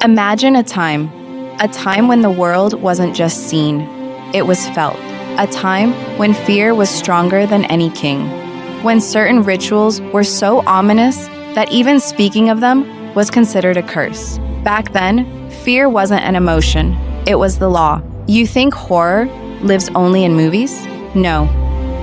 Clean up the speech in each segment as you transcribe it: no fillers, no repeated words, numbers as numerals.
Imagine a time when the world wasn't just seen, it was felt. A time when fear was stronger than any king. When certain rituals were so ominous that even speaking of them was considered a curse. Back then, fear wasn't an emotion, it was the law. You think horror lives only in movies? No.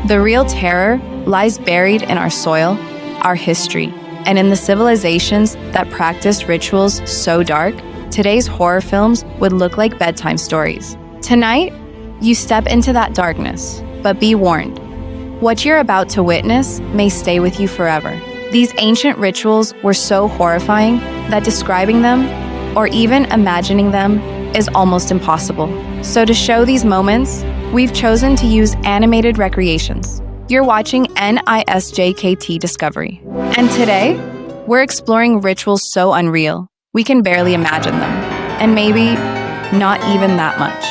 The real terror lies buried in our soil, our history, and in the civilizations that practiced rituals so dark, today's horror films would look like bedtime stories. Tonight, you step into that darkness, but be warned. What you're about to witness may stay with you forever. These ancient rituals were so horrifying that describing them, or even imagining them, is almost impossible. So to show these moments, we've chosen to use animated recreations. You're watching NIS JKT Discovery. And today, we're exploring rituals so unreal, we can barely imagine them. And maybe not even that much.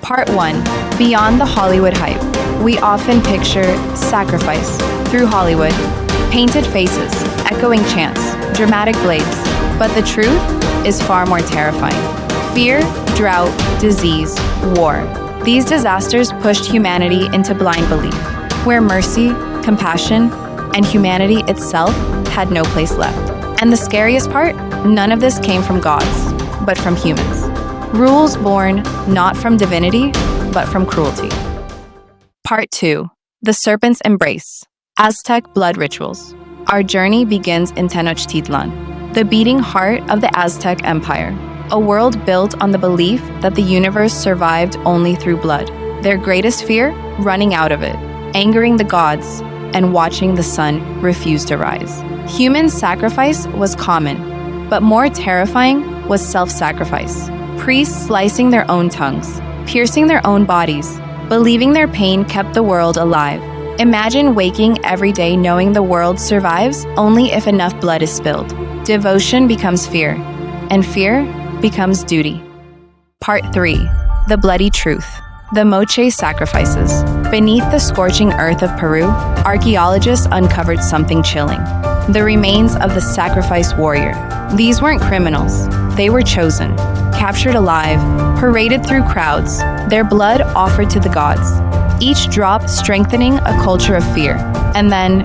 Part 1. Beyond the Hollywood hype. We often picture sacrifice through Hollywood, painted faces, echoing chants, dramatic blades. But the truth is far more terrifying. Fear, drought, disease, war. These disasters pushed humanity into blind belief, where mercy, compassion, and humanity itself had no place left. And the scariest part? None of this came from gods, but from humans. Rules born not from divinity, but from cruelty. Part 2. The Serpent's Embrace. Aztec Blood Rituals. Our journey begins in Tenochtitlan, the beating heart of the Aztec Empire, a world built on the belief that the universe survived only through blood. Their greatest fear? Running out of it, angering the gods, and watching the sun refuse to rise. Human sacrifice was common, but more terrifying was self-sacrifice. Priests slicing their own tongues, piercing their own bodies, believing their pain kept the world alive. Imagine waking every day knowing the world survives only if enough blood is spilled. Devotion becomes fear, and fear becomes duty. Part 3. The Bloody Truth. The Moche sacrifices. Beneath the scorching earth of Peru, archaeologists uncovered something chilling. The remains of the sacrifice warrior. These weren't criminals. They were chosen, captured alive, paraded through crowds, their blood offered to the gods. Each drop strengthening a culture of fear. And then,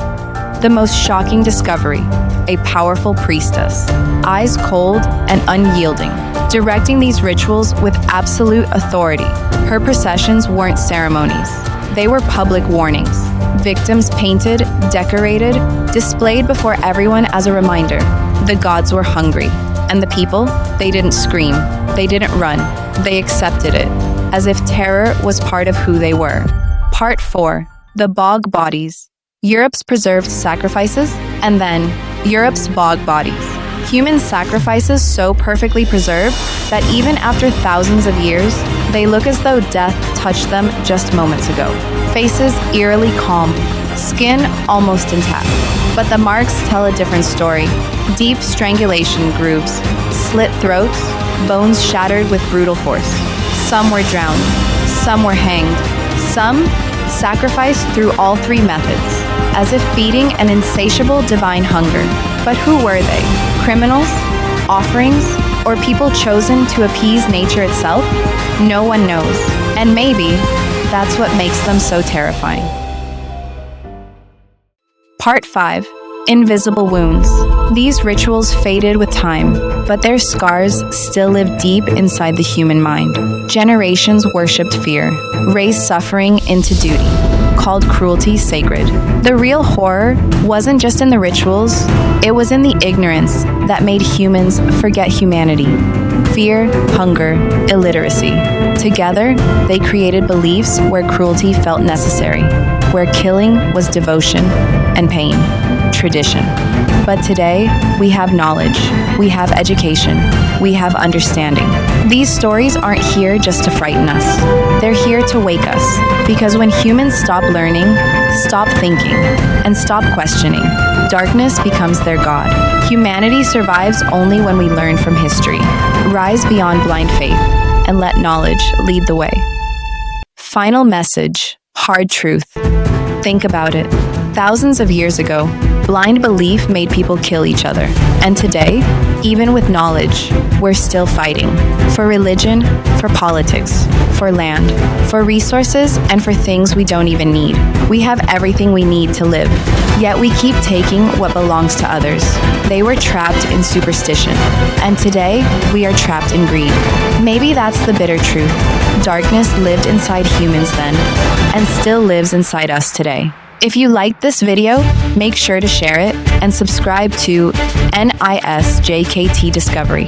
the most shocking discovery, a powerful priestess, eyes cold and unyielding, directing these rituals with absolute authority. Her processions weren't ceremonies. They were public warnings. Victims painted, decorated, displayed before everyone as a reminder. The gods were hungry. And the people, they didn't scream. They didn't run. They accepted it, as if terror was part of who they were. Part 4. The Bog Bodies. Europe's preserved sacrifices, and then Europe's Bog Bodies. Human sacrifices so perfectly preserved that even after thousands of years, they look as though death touched them just moments ago. Faces eerily calm, skin almost intact. But the marks tell a different story. Deep strangulation grooves, slit throats, bones shattered with brutal force. Some were drowned, some were hanged, some sacrificed through all three methods, as if feeding an insatiable divine hunger. But who were they? Criminals? Offerings? Or people chosen to appease nature itself? No one knows. And maybe that's what makes them so terrifying. Part 5. Invisible wounds. These rituals faded with time, but their scars still live deep inside the human mind. Generations worshipped fear, raised suffering into duty, called cruelty sacred. The real horror wasn't just in the rituals, it was in the ignorance that made humans forget humanity. Fear, hunger, illiteracy. Together, they created beliefs where cruelty felt necessary, where killing was devotion and pain, tradition. But today, we have knowledge, we have education, we have understanding. These stories aren't here just to frighten us. They're here to wake us, because when humans stop learning, stop thinking, and stop questioning, darkness becomes their god. Humanity survives only when we learn from history, rise beyond blind faith, and let knowledge lead the way. Final message, hard truth. Think about it. Thousands of years ago, Blind belief made people kill each other. And today, even with knowledge, we're still fighting. For religion, for politics, for land, for resources, and for things we don't even need. We have everything we need to live. Yet we keep taking what belongs to others. They were trapped in superstition. And today, we are trapped in greed. Maybe that's the bitter truth. Darkness lived inside humans then, and still lives inside us today. If you liked this video, make sure to share it and subscribe to NIS JKT Discovery.